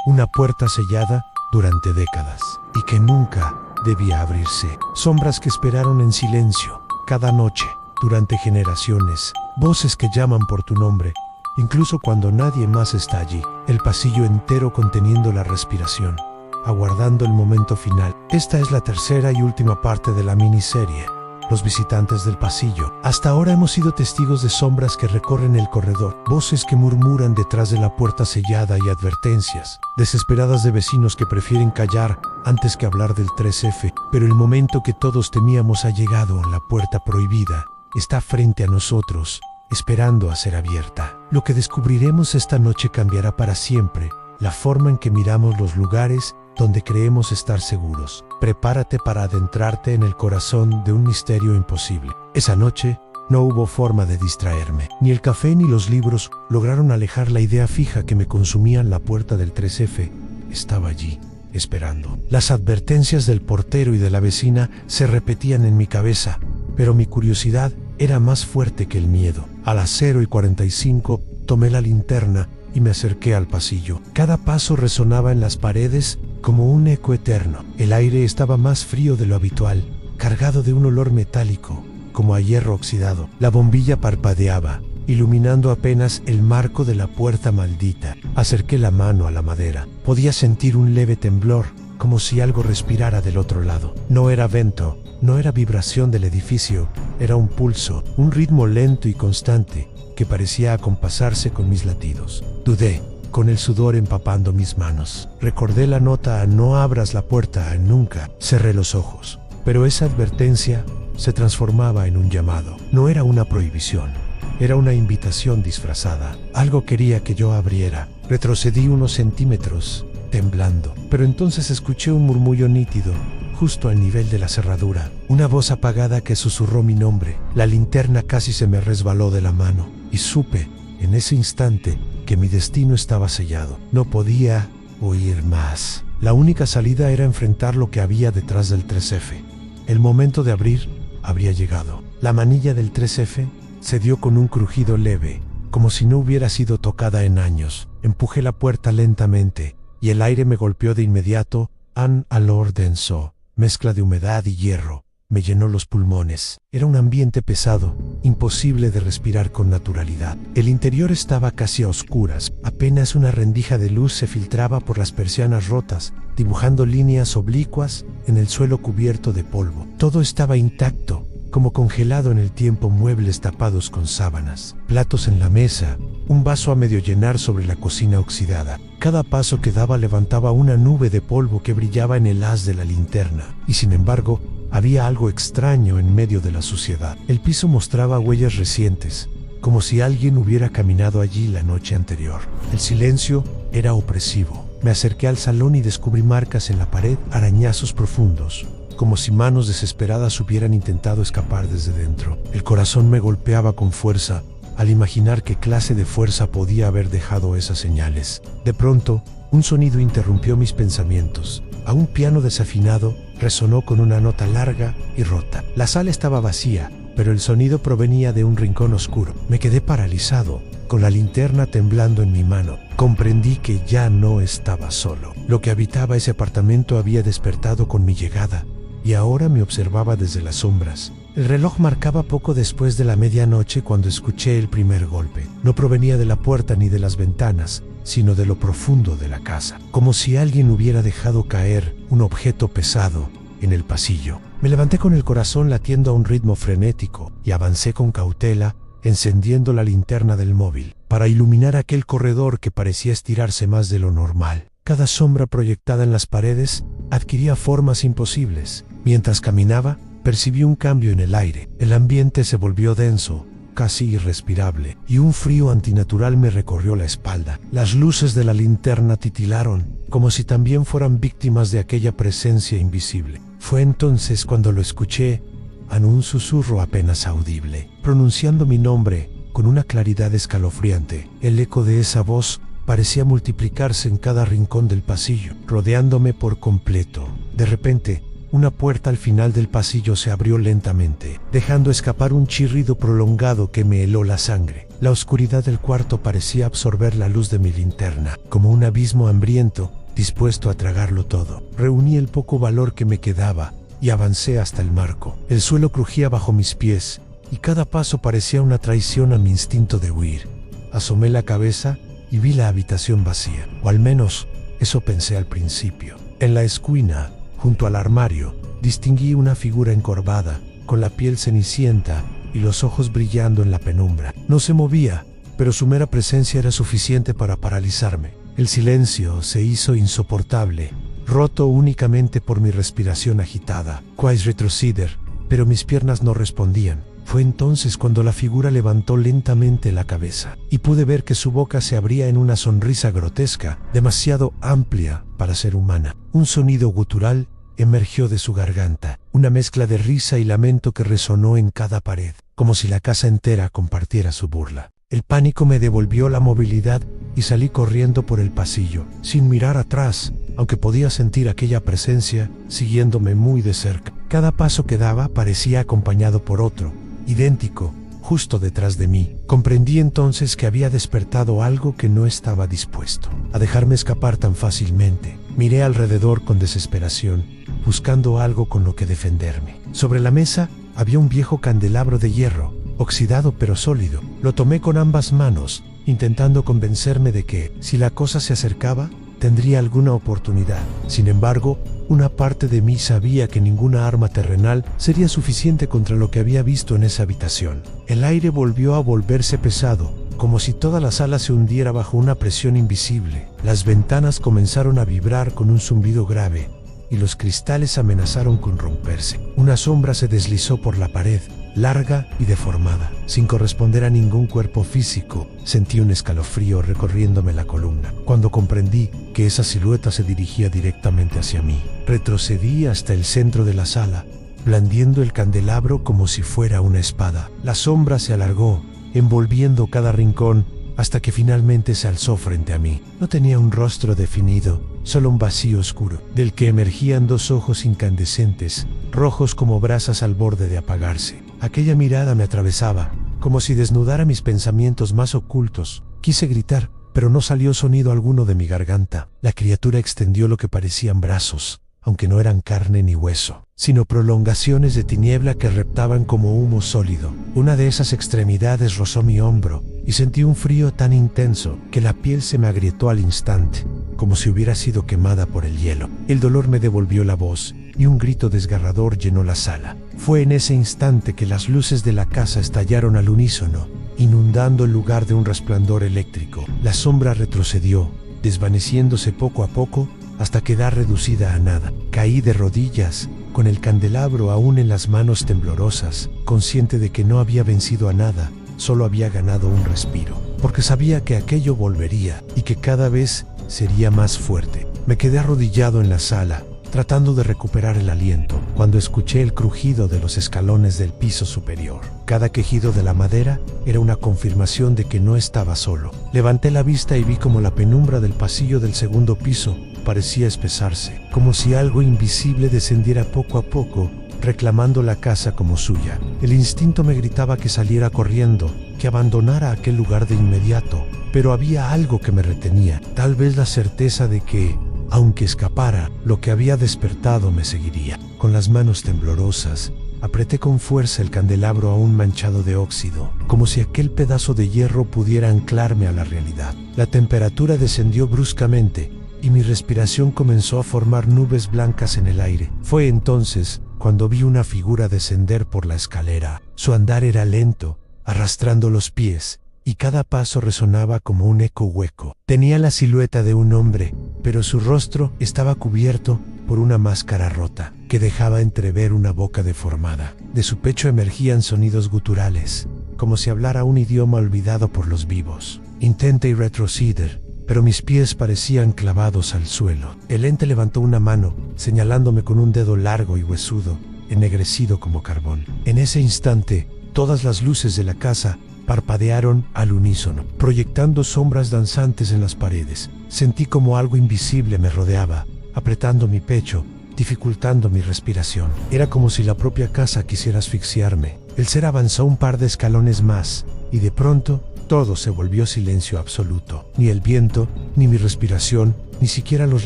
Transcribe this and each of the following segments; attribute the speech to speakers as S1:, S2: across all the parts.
S1: una puerta sellada durante décadas y que nunca debía abrirse. Sombras que esperaron en silencio cada noche durante generaciones, voces que llaman por tu nombre, incluso cuando nadie más está allí. El pasillo entero conteniendo la respiración, aguardando el momento final. Esta es la tercera y última parte de la miniserie, Los visitantes del pasillo. Hasta ahora hemos sido testigos de sombras que recorren el corredor, voces que murmuran detrás de la puerta sellada y advertencias desesperadas de vecinos que prefieren callar antes que hablar del 3F. Pero el momento que todos temíamos ha llegado. La puerta prohibida está frente a nosotros, esperando a ser abierta. Lo que descubriremos esta noche cambiará para siempre la forma en que miramos los lugares donde creemos estar seguros. Prepárate para adentrarte en el corazón de un misterio imposible. Esa noche no hubo forma de distraerme. Ni el café ni los libros lograron alejar la idea fija que me consumía. La puerta del 3F estaba allí, esperando. Las advertencias del portero y de la vecina se repetían en mi cabeza, pero mi curiosidad era más fuerte que el miedo. A las 0:45 tomé la linterna y me acerqué al pasillo. Cada paso resonaba en las paredes como un eco eterno. El aire estaba más frío de lo habitual, cargado de un olor metálico, como a hierro oxidado. La bombilla parpadeaba, iluminando apenas el marco de la puerta maldita. Acerqué la mano a la madera. Podía sentir un leve temblor, como si algo respirara del otro lado. No era viento, no era vibración del edificio, era un pulso, un ritmo lento y constante que parecía acompasarse con mis latidos. Dudé, con el sudor empapando mis manos. Recordé la nota a no abras la puerta nunca. Cerré los ojos, pero esa advertencia se transformaba en un llamado. No era una prohibición, era una invitación disfrazada. Algo quería que yo abriera. Retrocedí unos centímetros, temblando, pero entonces escuché un murmullo nítido, justo al nivel de la cerradura. Una voz apagada que susurró mi nombre. La linterna casi se me resbaló de la mano, y supe, en ese instante, que mi destino estaba sellado. No podía huir más. La única salida era enfrentar lo que había detrás del 3F. El momento de abrir habría llegado. La manilla del 3F se dio con un crujido leve, como si no hubiera sido tocada en años. Empujé la puerta lentamente, y el aire me golpeó de inmediato. Un olor denso, mezcla de humedad y hierro, me llenó los pulmones. Era un ambiente pesado, imposible de respirar con naturalidad. El interior estaba casi a oscuras. Apenas una rendija de luz se filtraba por las persianas rotas, dibujando líneas oblicuas en el suelo cubierto de polvo. Todo estaba intacto, como congelado en el tiempo. Muebles tapados con sábanas, platos en la mesa, un vaso a medio llenar sobre la cocina oxidada. Cada paso que daba levantaba una nube de polvo que brillaba en el haz de la linterna. Y sin embargo, había algo extraño en medio de la suciedad. El piso mostraba huellas recientes, como si alguien hubiera caminado allí la noche anterior. El silencio era opresivo. Me acerqué al salón y descubrí marcas en la pared, arañazos profundos, como si manos desesperadas hubieran intentado escapar desde dentro. El corazón me golpeaba con fuerza al imaginar qué clase de fuerza podía haber dejado esas señales. De pronto, un sonido interrumpió mis pensamientos. A un piano desafinado resonó con una nota larga y rota. La sala estaba vacía, pero el sonido provenía de un rincón oscuro. Me quedé paralizado, con la linterna temblando en mi mano. Comprendí que ya no estaba solo. Lo que habitaba ese apartamento había despertado con mi llegada, y ahora me observaba desde las sombras. El reloj marcaba poco después de la medianoche cuando escuché el primer golpe. No provenía de la puerta ni de las ventanas, sino de lo profundo de la casa, como si alguien hubiera dejado caer un objeto pesado en el pasillo. Me levanté con el corazón latiendo a un ritmo frenético y avancé con cautela, encendiendo la linterna del móvil para iluminar aquel corredor que parecía estirarse más de lo normal. Cada sombra proyectada en las paredes adquiría formas imposibles. Mientras caminaba, percibí un cambio en el aire. El ambiente se volvió denso, casi irrespirable, y un frío antinatural me recorrió la espalda. Las luces de la linterna titilaron, como si también fueran víctimas de aquella presencia invisible. Fue entonces cuando lo escuché, en un susurro apenas audible, pronunciando mi nombre con una claridad escalofriante. El eco de esa voz parecía multiplicarse en cada rincón del pasillo, rodeándome por completo. De repente, una puerta al final del pasillo se abrió lentamente, dejando escapar un chirrido prolongado que me heló la sangre. La oscuridad del cuarto parecía absorber la luz de mi linterna, como un abismo hambriento, dispuesto a tragarlo todo. Reuní el poco valor que me quedaba y avancé hasta el marco. El suelo crujía bajo mis pies y cada paso parecía una traición a mi instinto de huir. Asomé la cabeza y vi la habitación vacía, o al menos eso pensé al principio. En la esquina, junto al armario, distinguí una figura encorvada, con la piel cenicienta y los ojos brillando en la penumbra. No se movía, pero su mera presencia era suficiente para paralizarme. El silencio se hizo insoportable, roto únicamente por mi respiración agitada. Quais retroceder, pero mis piernas no respondían. Fue entonces cuando la figura levantó lentamente la cabeza y pude ver que su boca se abría en una sonrisa grotesca, demasiado amplia para ser humana. Un sonido gutural emergió de su garganta, una mezcla de risa y lamento que resonó en cada pared, como si la casa entera compartiera su burla. El pánico me devolvió la movilidad y salí corriendo por el pasillo, sin mirar atrás, aunque podía sentir aquella presencia siguiéndome muy de cerca. Cada paso que daba parecía acompañado por otro, idéntico, justo detrás de mí. Comprendí entonces que había despertado algo que no estaba dispuesto a dejarme escapar tan fácilmente. Miré alrededor con desesperación, buscando algo con lo que defenderme. Sobre la mesa había un viejo candelabro de hierro, oxidado pero sólido. Lo tomé con ambas manos, intentando convencerme de que, si la cosa se acercaba, tendría alguna oportunidad. Sin embargo, una parte de mí sabía que ninguna arma terrenal sería suficiente contra lo que había visto en esa habitación. El aire volvió a volverse pesado, como si toda la sala se hundiera bajo una presión invisible. Las ventanas comenzaron a vibrar con un zumbido grave, y los cristales amenazaron con romperse. Una sombra se deslizó por la pared, larga y deformada. Sin corresponder a ningún cuerpo físico, sentí un escalofrío recorriéndome la columna. Cuando comprendí que esa silueta se dirigía directamente hacia mí, retrocedí hasta el centro de la sala, blandiendo el candelabro como si fuera una espada. La sombra se alargó, envolviendo cada rincón, hasta que finalmente se alzó frente a mí. No tenía un rostro definido, solo un vacío oscuro, del que emergían dos ojos incandescentes, rojos como brasas al borde de apagarse. Aquella mirada me atravesaba, como si desnudara mis pensamientos más ocultos. Quise gritar, pero no salió sonido alguno de mi garganta. La criatura extendió lo que parecían brazos, aunque no eran carne ni hueso, sino prolongaciones de tiniebla que reptaban como humo sólido. Una de esas extremidades rozó mi hombro, y sentí un frío tan intenso que la piel se me agrietó al instante, como si hubiera sido quemada por el hielo. El dolor me devolvió la voz, y un grito desgarrador llenó la sala. Fue en ese instante que las luces de la casa estallaron al unísono, inundando el lugar de un resplandor eléctrico. La sombra retrocedió, desvaneciéndose poco a poco, hasta quedar reducida a nada. Caí de rodillas, con el candelabro aún en las manos temblorosas, consciente de que no había vencido a nada, solo había ganado un respiro, porque sabía que aquello volvería y que cada vez sería más fuerte. Me quedé arrodillado en la sala, tratando de recuperar el aliento, cuando escuché el crujido de los escalones del piso superior. Cada quejido de la madera era una confirmación de que no estaba solo. Levanté la vista y vi como la penumbra del pasillo del segundo piso parecía espesarse, como si algo invisible descendiera poco a poco, reclamando la casa como suya. El instinto me gritaba que saliera corriendo, que abandonara aquel lugar de inmediato, pero había algo que me retenía, tal vez la certeza de que, aunque escapara, lo que había despertado me seguiría. Con las manos temblorosas, apreté con fuerza el candelabro aún manchado de óxido, como si aquel pedazo de hierro pudiera anclarme a la realidad. La temperatura descendió bruscamente, y mi respiración comenzó a formar nubes blancas en el aire. Fue entonces cuando vi una figura descender por la escalera. Su andar era lento, arrastrando los pies, y cada paso resonaba como un eco hueco. Tenía la silueta de un hombre, pero su rostro estaba cubierto por una máscara rota, que dejaba entrever una boca deformada. De su pecho emergían sonidos guturales, como si hablara un idioma olvidado por los vivos. Intenté retroceder, pero mis pies parecían clavados al suelo. El ente levantó una mano, señalándome con un dedo largo y huesudo, ennegrecido como carbón. En ese instante, todas las luces de la casa parpadearon al unísono, proyectando sombras danzantes en las paredes. Sentí como algo invisible me rodeaba, apretando mi pecho, dificultando mi respiración. Era como si la propia casa quisiera asfixiarme. El ser avanzó un par de escalones más, y de pronto todo se volvió silencio absoluto. Ni el viento, ni mi respiración, ni siquiera los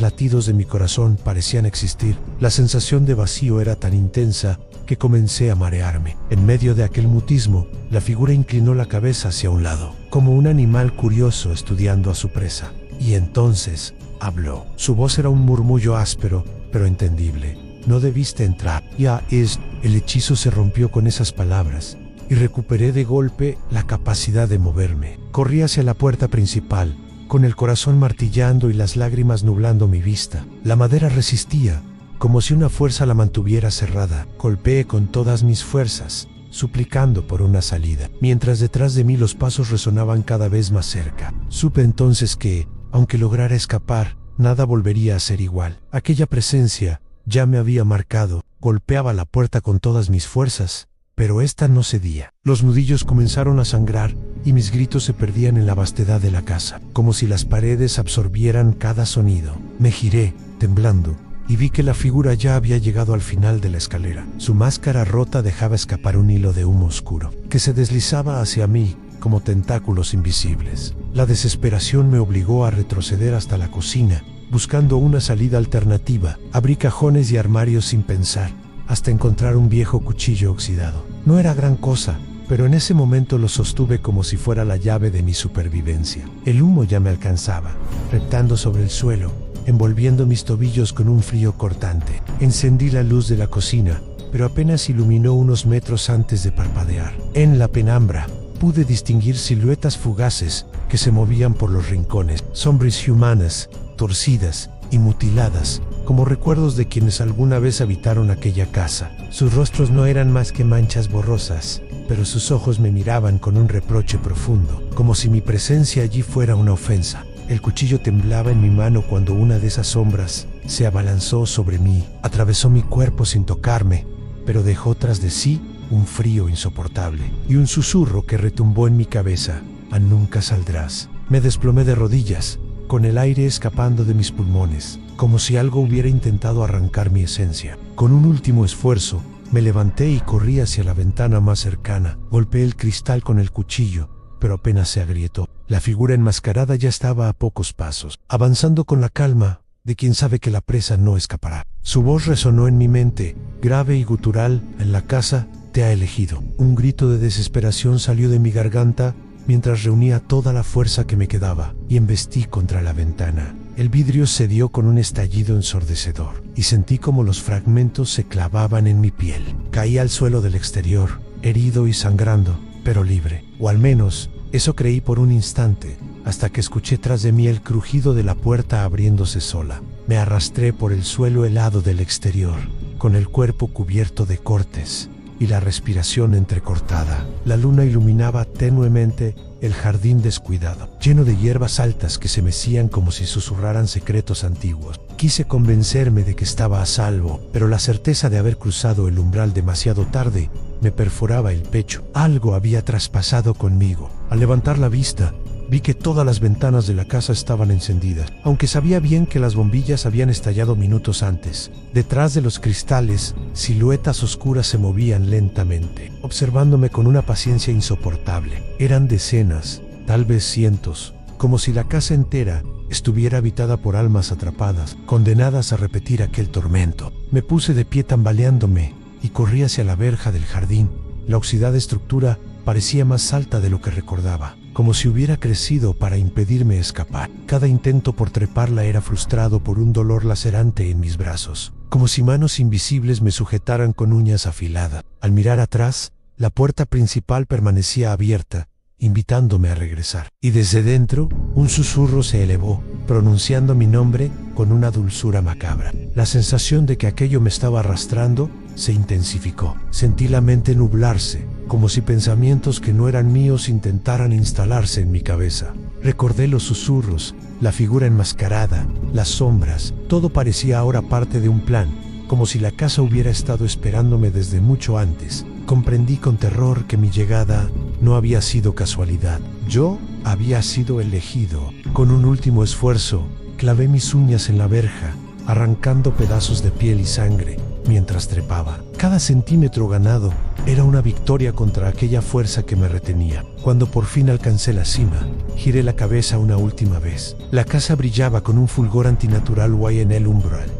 S1: latidos de mi corazón parecían existir. La sensación de vacío era tan intensa que comencé a marearme. En medio de aquel mutismo, la figura inclinó la cabeza hacia un lado, como un animal curioso estudiando a su presa. Y entonces habló. Su voz era un murmullo áspero, pero entendible. No debiste entrar. Ya es. El hechizo se rompió con esas palabras y recuperé de golpe la capacidad de moverme. Corrí hacia la puerta principal, con el corazón martillando y las lágrimas nublando mi vista. La madera resistía, como si una fuerza la mantuviera cerrada. Golpeé con todas mis fuerzas, suplicando por una salida, mientras detrás de mí los pasos resonaban cada vez más cerca. Supe entonces que, aunque lograra escapar, nada volvería a ser igual. Aquella presencia ya me había marcado. Golpeaba la puerta con todas mis fuerzas, pero esta no cedía. Los nudillos comenzaron a sangrar y mis gritos se perdían en la vastedad de la casa, como si las paredes absorbieran cada sonido. Me giré, temblando, y vi que la figura ya había llegado al final de la escalera. Su máscara rota dejaba escapar un hilo de humo oscuro, que se deslizaba hacia mí como tentáculos invisibles. La desesperación me obligó a retroceder hasta la cocina, buscando una salida alternativa. Abrí cajones y armarios sin pensar, hasta encontrar un viejo cuchillo oxidado. No era gran cosa, pero en ese momento lo sostuve como si fuera la llave de mi supervivencia. El humo ya me alcanzaba, reptando sobre el suelo, envolviendo mis tobillos con un frío cortante. Encendí la luz de la cocina, pero apenas iluminó unos metros antes de parpadear. En la penumbra, pude distinguir siluetas fugaces que se movían por los rincones, sombras humanas, torcidas y mutiladas, como recuerdos de quienes alguna vez habitaron aquella casa. Sus rostros no eran más que manchas borrosas, pero sus ojos me miraban con un reproche profundo, como si mi presencia allí fuera una ofensa. El cuchillo temblaba en mi mano cuando una de esas sombras se abalanzó sobre mí, atravesó mi cuerpo sin tocarme, pero dejó tras de sí un frío insoportable y un susurro que retumbó en mi cabeza: «A nunca saldrás». Me desplomé de rodillas, con el aire escapando de mis pulmones, como si algo hubiera intentado arrancar mi esencia. Con un último esfuerzo, me levanté y corrí hacia la ventana más cercana. Golpeé el cristal con el cuchillo, pero apenas se agrietó. La figura enmascarada ya estaba a pocos pasos, avanzando con la calma de quien sabe que la presa no escapará. Su voz resonó en mi mente, grave y gutural: «En la casa te ha elegido». Un grito de desesperación salió de mi garganta mientras reunía toda la fuerza que me quedaba y embestí contra la ventana. El vidrio cedió con un estallido ensordecedor y sentí como los fragmentos se clavaban en mi piel. Caí al suelo del exterior, herido y sangrando, pero libre. O al menos, eso creí por un instante, hasta que escuché tras de mí el crujido de la puerta abriéndose sola. Me arrastré por el suelo helado del exterior, con el cuerpo cubierto de cortes y la respiración entrecortada. La luna iluminaba tenuemente el jardín descuidado, lleno de hierbas altas que se mecían como si susurraran secretos antiguos. Quise convencerme de que estaba a salvo, pero la certeza de haber cruzado el umbral demasiado tarde me perforaba el pecho. Algo había traspasado conmigo. Al levantar la vista, vi que todas las ventanas de la casa estaban encendidas, aunque sabía bien que las bombillas habían estallado minutos antes. Detrás de los cristales, siluetas oscuras se movían lentamente, observándome con una paciencia insoportable. Eran decenas, tal vez cientos, como si la casa entera estuviera habitada por almas atrapadas, condenadas a repetir aquel tormento. Me puse de pie tambaleándome y corrí hacia la verja del jardín. La oxidada estructura parecía más alta de lo que recordaba, como si hubiera crecido para impedirme escapar. Cada intento por treparla era frustrado por un dolor lacerante en mis brazos, como si manos invisibles me sujetaran con uñas afiladas. Al mirar atrás, la puerta principal permanecía abierta, invitándome a regresar. Y desde dentro, un susurro se elevó, pronunciando mi nombre con una dulzura macabra. La sensación de que aquello me estaba arrastrando se intensificó. Sentí la mente nublarse, como si pensamientos que no eran míos intentaran instalarse en mi cabeza. Recordé los susurros, la figura enmascarada, las sombras. Todo parecía ahora parte de un plan, como si la casa hubiera estado esperándome desde mucho antes. Comprendí con terror que mi llegada no había sido casualidad. Yo había sido elegido. Con un último esfuerzo, clavé mis uñas en la verja, arrancando pedazos de piel y sangre mientras trepaba. Cada centímetro ganado Era una victoria contra aquella fuerza que me retenía. Cuando por fin alcancé la cima, giré la cabeza una última vez. La casa brillaba con un fulgor antinatural en el umbral.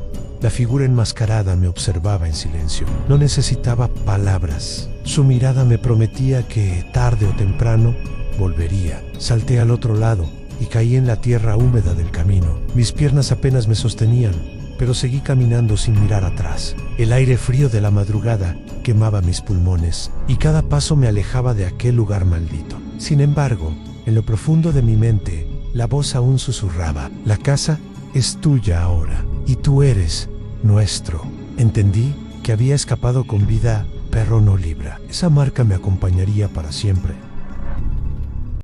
S1: La figura enmascarada me observaba en silencio. No necesitaba palabras. Su mirada me prometía que, tarde o temprano, volvería. Salté al otro lado y caí en la tierra húmeda del camino. Mis piernas apenas me sostenían, pero seguí caminando sin mirar atrás. El aire frío de la madrugada quemaba mis pulmones y cada paso me alejaba de aquel lugar maldito. Sin embargo, en lo profundo de mi mente, la voz aún susurraba: la casa es tuya ahora y tú eres nuestro. Entendí que había escapado con vida, pero no libra. Esa marca me acompañaría para siempre.